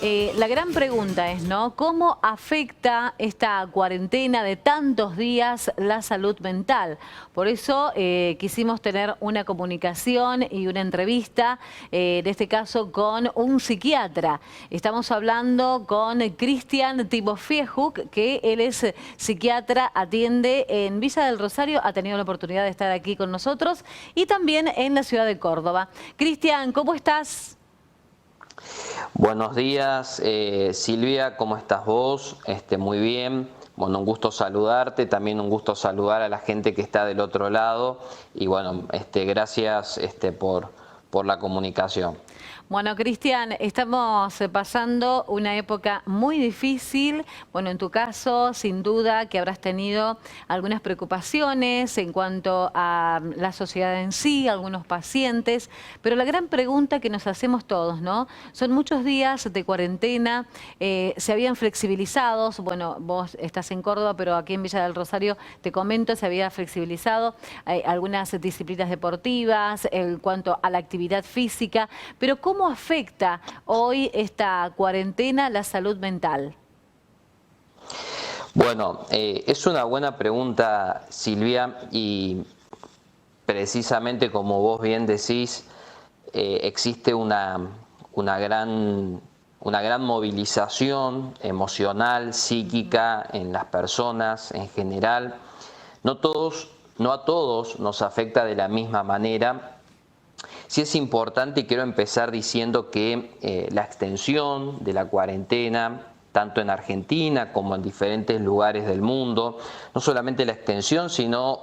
La gran pregunta es, ¿no? ¿Cómo afecta esta cuarentena de tantos días la salud mental? Por eso quisimos tener una comunicación y una entrevista, en este caso con un psiquiatra. Estamos hablando con Cristian Timofiejuk, que él es psiquiatra, atiende en Villa del Rosario, ha tenido la oportunidad de estar aquí con nosotros y también en la ciudad de Córdoba. Cristian, ¿cómo estás? Buenos días, Silvia, ¿cómo estás vos? Muy bien. Bueno, un gusto saludarte, también un gusto saludar a la gente que está del otro lado y bueno, gracias por la comunicación. Bueno, Cristian, estamos pasando una época muy difícil. Bueno, en tu caso, sin duda que habrás tenido algunas preocupaciones en cuanto a la sociedad en sí, algunos pacientes, pero la gran pregunta que nos hacemos todos, ¿no? Son muchos días de cuarentena, se habían flexibilizado, bueno, vos estás en Córdoba, pero aquí en Villa del Rosario, te comento, se había flexibilizado algunas disciplinas deportivas en cuanto a la actividad física, pero ¿cómo afecta hoy esta cuarentena la salud mental? Bueno, es una buena pregunta, Silvia, y precisamente como vos bien decís, existe una gran movilización emocional, psíquica en las personas en general. No a todos nos afecta de la misma manera. Sí es importante y quiero empezar diciendo que la extensión de la cuarentena, tanto en Argentina como en diferentes lugares del mundo, no solamente la extensión, sino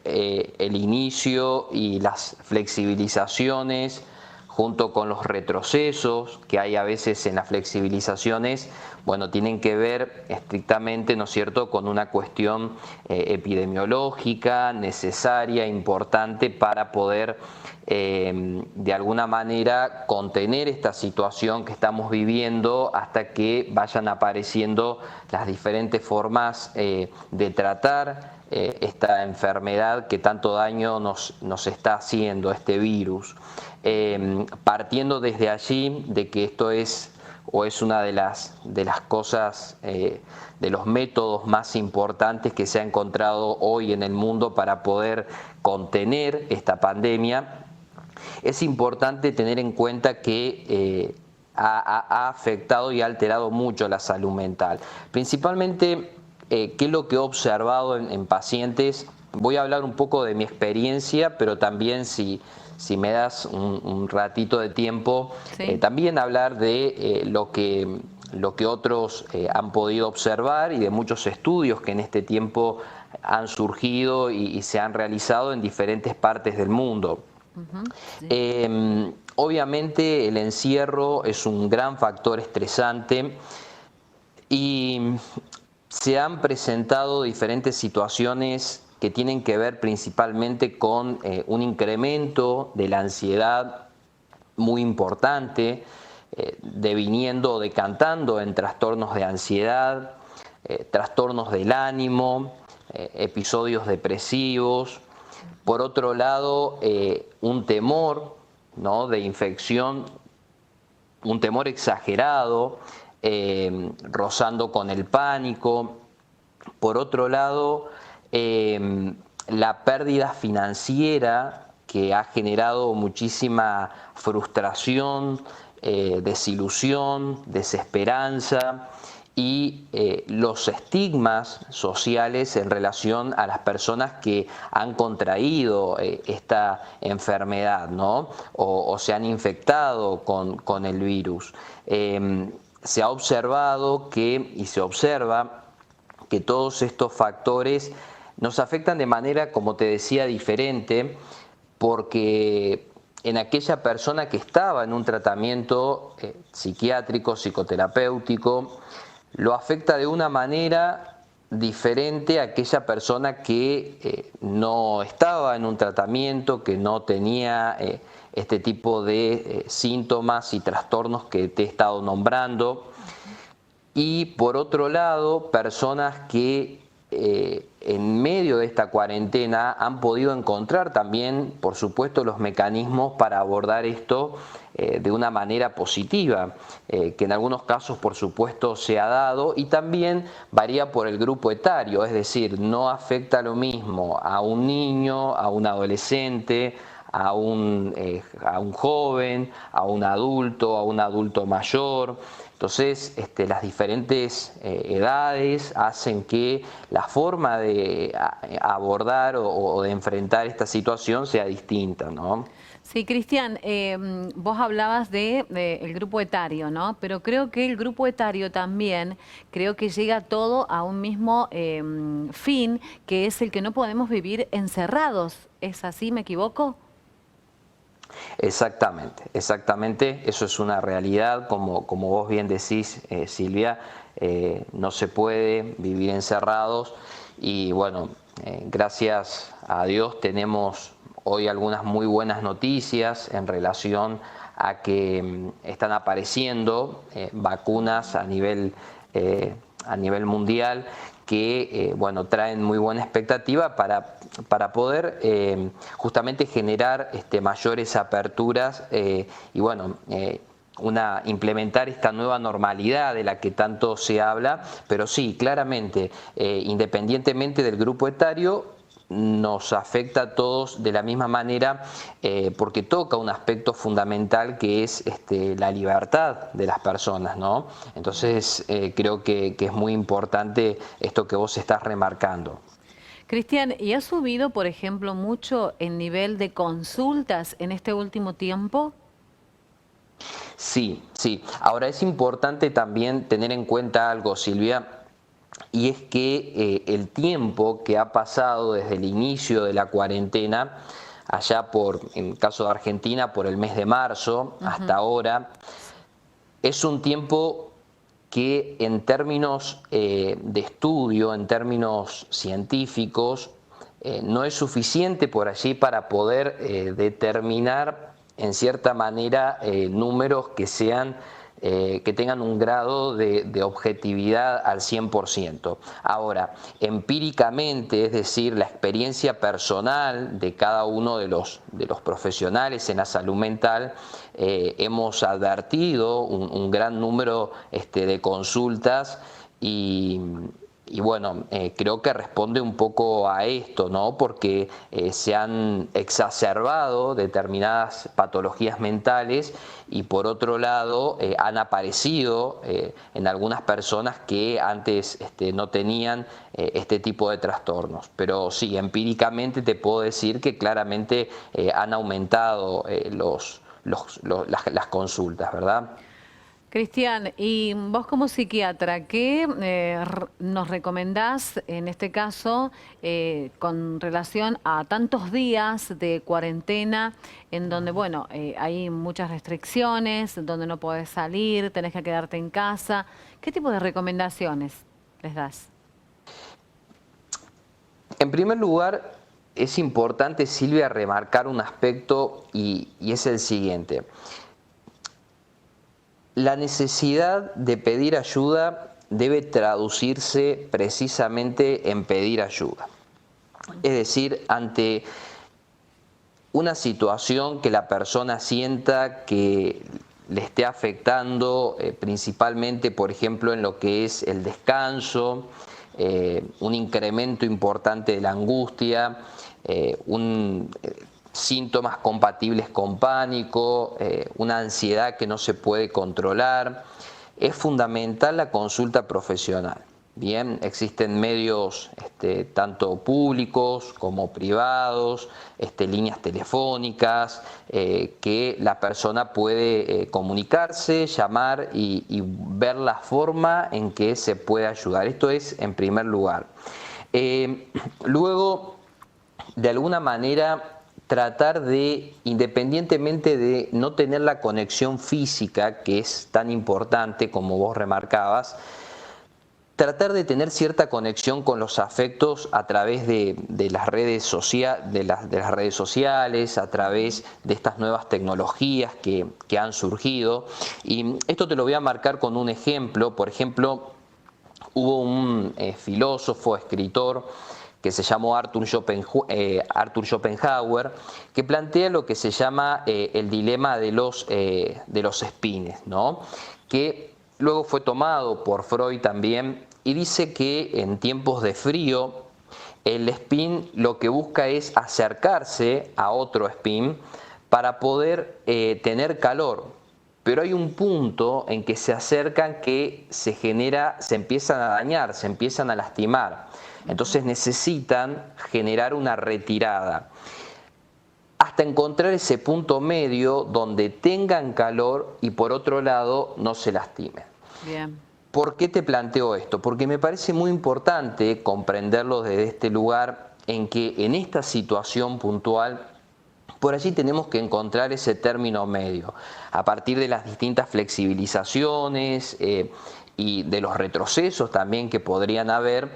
el inicio y las flexibilizaciones junto con los retrocesos que hay a veces en las flexibilizaciones, bueno, tienen que ver estrictamente, ¿no es cierto?, con una cuestión epidemiológica, necesaria, importante para poder de alguna manera contener esta situación que estamos viviendo hasta que vayan apareciendo las diferentes formas de tratar esta enfermedad que tanto daño nos está haciendo, este virus. Partiendo desde allí de que esto es una de las cosas, de los métodos más importantes que se ha encontrado hoy en el mundo para poder contener esta pandemia, es importante tener en cuenta que ha afectado y ha alterado mucho la salud mental. Principalmente, ¿qué es lo que he observado en pacientes? Voy a hablar un poco de mi experiencia, pero también si me das un ratito de tiempo, Sí. también hablar de lo que otros han podido observar y de muchos estudios que en este tiempo han surgido y se han realizado en diferentes partes del mundo. Sí. Obviamente el encierro es un gran factor estresante y se han presentado diferentes situaciones que tienen que ver principalmente con un incremento de la ansiedad muy importante, deviniendo o decantando en trastornos de ansiedad, trastornos del ánimo, episodios depresivos. Por otro lado, un temor, ¿no?, de infección, un temor exagerado, rozando con el pánico. Por otro lado, la pérdida financiera que ha generado muchísima frustración, desilusión, desesperanza y los estigmas sociales en relación a las personas que han contraído esta enfermedad, ¿no?, o se han infectado con el virus. Se ha observado y se observa que todos estos factores nos afectan de manera, como te decía, diferente, porque en aquella persona que estaba en un tratamiento psiquiátrico, psicoterapéutico, lo afecta de una manera diferente a aquella persona que no estaba en un tratamiento, que no tenía este tipo de síntomas y trastornos que te he estado nombrando. Y por otro lado, personas que en medio de esta cuarentena han podido encontrar también, por supuesto, los mecanismos para abordar esto de una manera positiva, que en algunos casos por supuesto se ha dado, y también varía por el grupo etario, es decir, no afecta lo mismo a un niño, a un adolescente, a un joven, a un adulto mayor. Entonces, las diferentes edades hacen que la forma de abordar o de enfrentar esta situación sea distinta, ¿no? Sí, Cristian, vos hablabas de, el grupo etario, ¿no? Pero creo que el grupo etario también, creo que llega todo a un mismo fin, que es el que no podemos vivir encerrados. ¿Es así? ¿Me equivoco? Exactamente, exactamente, eso es una realidad, como vos bien decís, Silvia, no se puede vivir encerrados y bueno, gracias a Dios tenemos hoy algunas muy buenas noticias en relación a que están apareciendo vacunas a nivel mundial que bueno, traen muy buena expectativa para poder justamente generar mayores aperturas y bueno, implementar esta nueva normalidad de la que tanto se habla, pero sí, claramente, independientemente del grupo etario, nos afecta a todos de la misma manera porque toca un aspecto fundamental que es la libertad de las personas, ¿no? Entonces creo que es muy importante esto que vos estás remarcando. Cristian, ¿y ha subido, por ejemplo, mucho el nivel de consultas en este último tiempo? Sí, sí. Ahora es importante también tener en cuenta algo, Silvia, y es que el tiempo que ha pasado desde el inicio de la cuarentena, allá en el caso de Argentina, por el mes de marzo hasta ahora, es un tiempo que en términos de estudio, en términos científicos, no es suficiente por allí para poder determinar en cierta manera números que sean que tengan un grado de objetividad al 100%. Ahora, empíricamente, es decir, la experiencia personal de cada uno de los profesionales en la salud mental, hemos advertido un gran número de consultas y bueno, creo que responde un poco a esto, ¿no? Porque se han exacerbado determinadas patologías mentales y por otro lado han aparecido en algunas personas que antes no tenían este tipo de trastornos. Pero sí, empíricamente te puedo decir que claramente han aumentado las consultas, ¿verdad? Cristian, y vos como psiquiatra, ¿qué nos recomendás en este caso con relación a tantos días de cuarentena en donde, bueno, hay muchas restricciones, donde no podés salir, tenés que quedarte en casa? ¿Qué tipo de recomendaciones les das? En primer lugar, es importante, Silvia, remarcar un aspecto y es el siguiente. La necesidad de pedir ayuda debe traducirse precisamente en pedir ayuda. Es decir, ante una situación que la persona sienta que le esté afectando principalmente, por ejemplo, en lo que es el descanso, un incremento importante de la angustia, síntomas compatibles con pánico, una ansiedad que no se puede controlar, es fundamental la consulta profesional. Bien, existen medios tanto públicos como privados, líneas telefónicas, que la persona puede comunicarse, llamar y ver la forma en que se puede ayudar. Esto es en primer lugar. Luego, de alguna manera, tratar de, independientemente de no tener la conexión física, que es tan importante como vos remarcabas, tratar de tener cierta conexión con los afectos a través de las redes sociales, a través de estas nuevas tecnologías que han surgido. Y esto te lo voy a marcar con un ejemplo. Por ejemplo, hubo un filósofo, escritor, que se llamó Arthur Schopenhauer, que plantea lo que se llama el dilema de los espines, ¿no? Que luego fue tomado por Freud también, y dice que en tiempos de frío el espín lo que busca es acercarse a otro espín para poder tener calor. Pero hay un punto en que se acercan que se empiezan a dañar, se empiezan a lastimar. Entonces necesitan generar una retirada hasta encontrar ese punto medio donde tengan calor y por otro lado no se lastimen. Bien. ¿Por qué te planteo esto? Porque me parece muy importante comprenderlo desde este lugar en que en esta situación puntual por allí tenemos que encontrar ese término medio, a partir de las distintas flexibilizaciones y de los retrocesos también que podrían haber,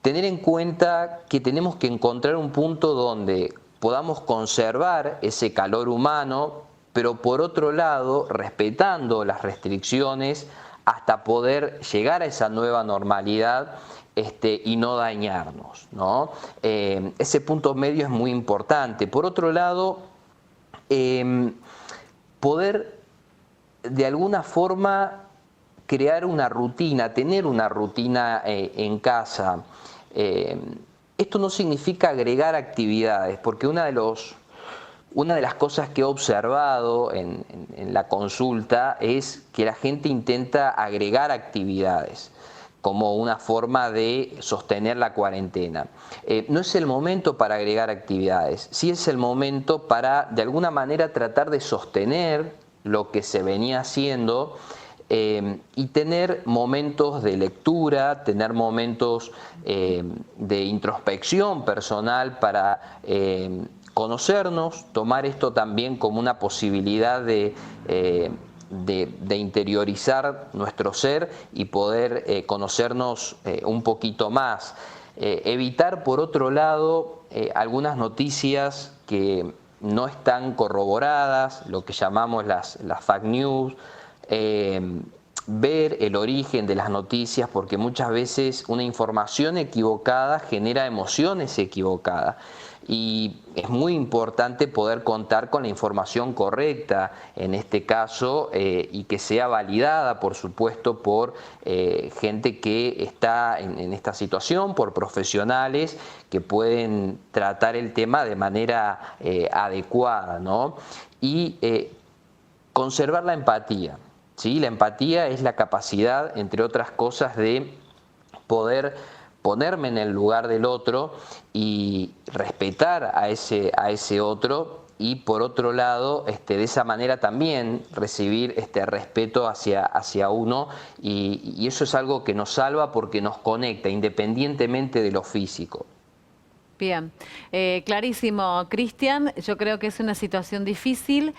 tener en cuenta que tenemos que encontrar un punto donde podamos conservar ese calor humano, pero por otro lado, respetando las restricciones hasta poder llegar a esa nueva normalidad y no dañarnos, ¿no? Ese punto medio es muy importante. Por otro lado, poder de alguna forma crear una rutina, tener una rutina en casa. Esto no significa agregar actividades, porque una de las cosas que he observado en la consulta es que la gente intenta agregar actividades como una forma de sostener la cuarentena. No es el momento para agregar actividades, sí es el momento para de alguna manera tratar de sostener lo que se venía haciendo y tener momentos de lectura, tener momentos de introspección personal para conocernos, tomar esto también como una posibilidad de interiorizar nuestro ser y poder conocernos un poquito más. Evitar, por otro lado, algunas noticias que no están corroboradas, lo que llamamos las fake news, ver el origen de las noticias, porque muchas veces una información equivocada genera emociones equivocadas. Y es muy importante poder contar con la información correcta en este caso y que sea validada, por supuesto, por gente que está en esta situación, por profesionales que pueden tratar el tema de manera adecuada, ¿no? Y conservar la empatía, ¿sí? La empatía es la capacidad, entre otras cosas, de poder ponerme en el lugar del otro y respetar a ese otro y por otro lado de esa manera también recibir respeto hacia uno y eso es algo que nos salva porque nos conecta independientemente de lo físico. Bien, clarísimo, Cristian. Yo creo que es una situación difícil.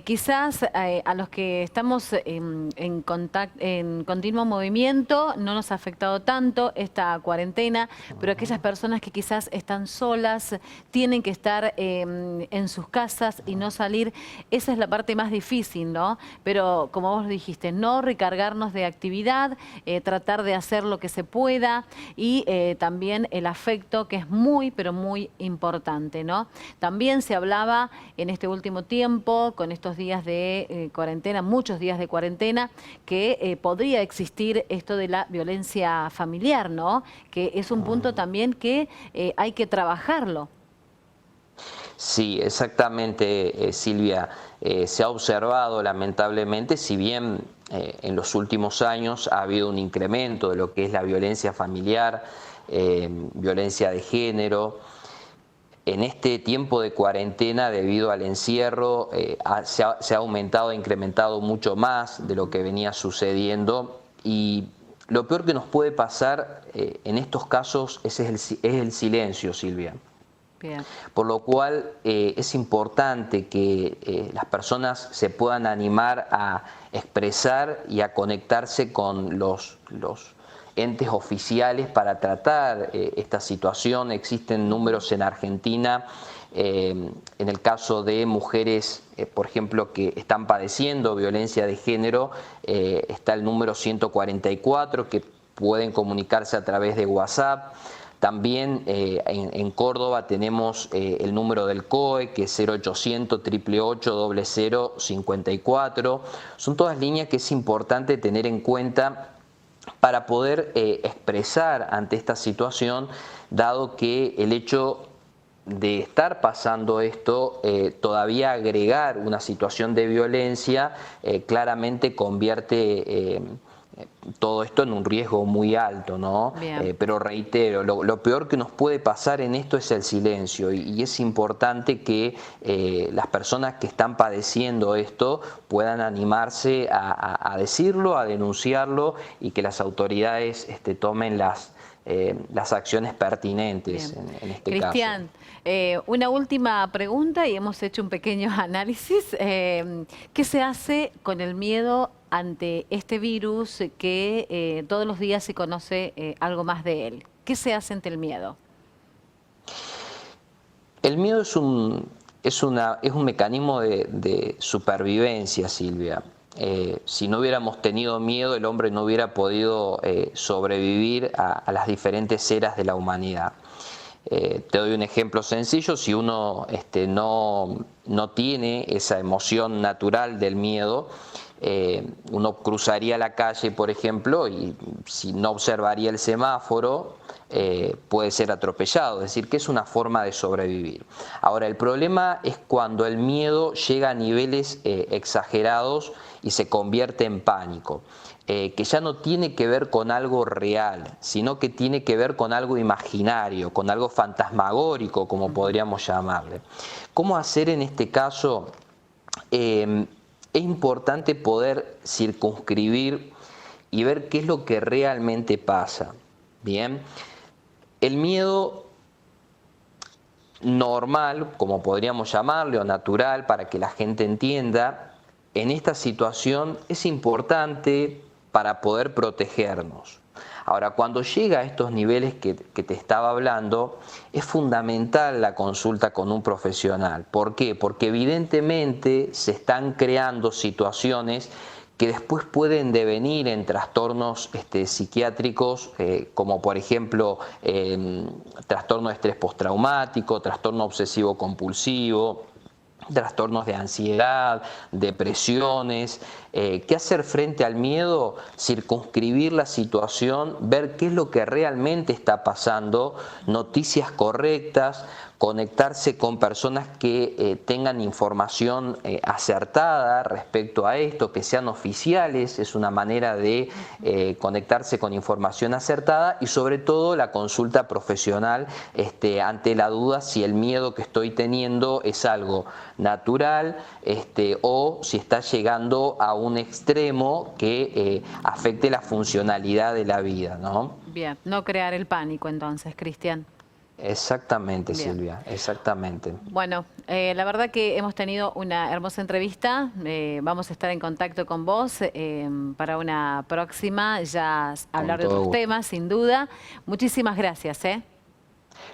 Quizás a los que estamos en continuo movimiento no nos ha afectado tanto esta cuarentena, pero aquellas personas que quizás están solas, tienen que estar en sus casas y no salir, esa es la parte más difícil, ¿no? Pero como vos dijiste, no recargarnos de actividad, tratar de hacer lo que se pueda y también el afecto, que es muy, pero muy importante, ¿no? También se hablaba en este último tiempo, con estos días de cuarentena, muchos días de cuarentena, que podría existir esto de la violencia familiar, ¿no? Que es un punto también que hay que trabajarlo. Sí, exactamente, Silvia. Se ha observado lamentablemente, si bien en los últimos años ha habido un incremento de lo que es la violencia familiar, violencia de género. En este tiempo de cuarentena, debido al encierro, se ha aumentado e incrementado mucho más de lo que venía sucediendo y lo peor que nos puede pasar en estos casos es el silencio, Silvia. Bien. Por lo cual es importante que las personas se puedan animar a expresar y a conectarse con los entes oficiales para tratar esta situación. Existen números en Argentina, en el caso de mujeres, por ejemplo, que están padeciendo violencia de género, está el número 144, que pueden comunicarse a través de WhatsApp. También en Córdoba tenemos el número del COE, que es 0800 888 0054. Son todas líneas que es importante tener en cuenta para poder expresar ante esta situación, dado que el hecho de estar pasando esto, todavía agregar una situación de violencia, claramente convierte todo esto en un riesgo muy alto, ¿no? Pero reitero, lo peor que nos puede pasar en esto es el silencio, y es importante que las personas que están padeciendo esto puedan animarse a decirlo, a denunciarlo, y que las autoridades tomen las acciones pertinentes en este Cristian, caso. Una última pregunta, y hemos hecho un pequeño análisis. ¿Qué se hace con el miedo ante este virus que todos los días se conoce algo más de él? ¿Qué se hace ante el miedo? El miedo es un mecanismo de supervivencia, Silvia. Si no hubiéramos tenido miedo, el hombre no hubiera podido sobrevivir a las diferentes eras de la humanidad. Te doy un ejemplo sencillo: si uno no tiene esa emoción natural del miedo, uno cruzaría la calle, por ejemplo, y si no observaría el semáforo, puede ser atropellado. Es decir, que es una forma de sobrevivir. Ahora, el problema es cuando el miedo llega a niveles exagerados y se convierte en pánico, que ya no tiene que ver con algo real, sino que tiene que ver con algo imaginario, con algo fantasmagórico, como podríamos llamarle. ¿Cómo hacer en este caso? Es importante poder circunscribir y ver qué es lo que realmente pasa. Bien, el miedo normal, como podríamos llamarle, o natural, para que la gente entienda, en esta situación es importante para poder protegernos. Ahora, cuando llega a estos niveles que te estaba hablando, es fundamental la consulta con un profesional. ¿Por qué? Porque evidentemente se están creando situaciones que después pueden devenir en trastornos psiquiátricos, como por ejemplo trastorno de estrés postraumático, trastorno obsesivo compulsivo, trastornos de ansiedad, depresiones. ¿Qué hacer frente al miedo? Circunscribir la situación, ver qué es lo que realmente está pasando, noticias correctas, conectarse con personas que tengan información acertada respecto a esto, que sean oficiales. Es una manera de conectarse con información acertada, y sobre todo la consulta profesional ante la duda si el miedo que estoy teniendo es algo natural o si está llegando a un extremo que afecte la funcionalidad de la vida, ¿no? Bien, no crear el pánico entonces, Cristian. Exactamente, Bien. Silvia, exactamente. Bueno, la verdad que hemos tenido una hermosa entrevista. Vamos a estar en contacto con vos para una próxima, ya hablar de otros temas, sin duda. Muchísimas gracias.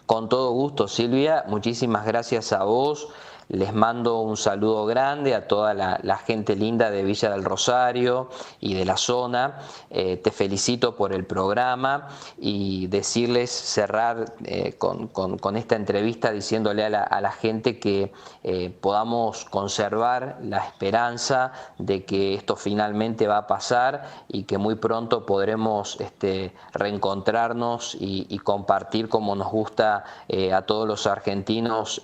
Con todo gusto, Silvia. Muchísimas gracias a vos. Les mando un saludo grande a toda la gente linda de Villa del Rosario y de la zona. Te felicito por el programa, y decirles, cerrar con esta entrevista diciéndole a la gente que podamos conservar la esperanza de que esto finalmente va a pasar, y que muy pronto podremos reencontrarnos y compartir, como nos gusta a todos los argentinos,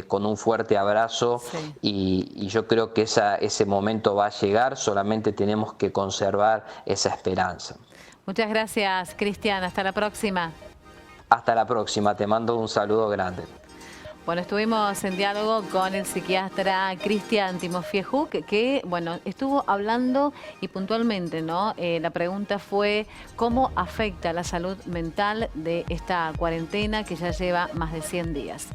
con un fuerte abrazo. Sí. Y yo creo que ese momento va a llegar, solamente tenemos que conservar esa esperanza. Muchas gracias, Cristian. Hasta la próxima. Hasta la próxima, te mando un saludo grande. Bueno, estuvimos en diálogo con el psiquiatra Cristian Timofiejuk, que bueno, estuvo hablando y puntualmente, ¿no? La pregunta fue cómo afecta la salud mental de esta cuarentena que ya lleva más de 100 días.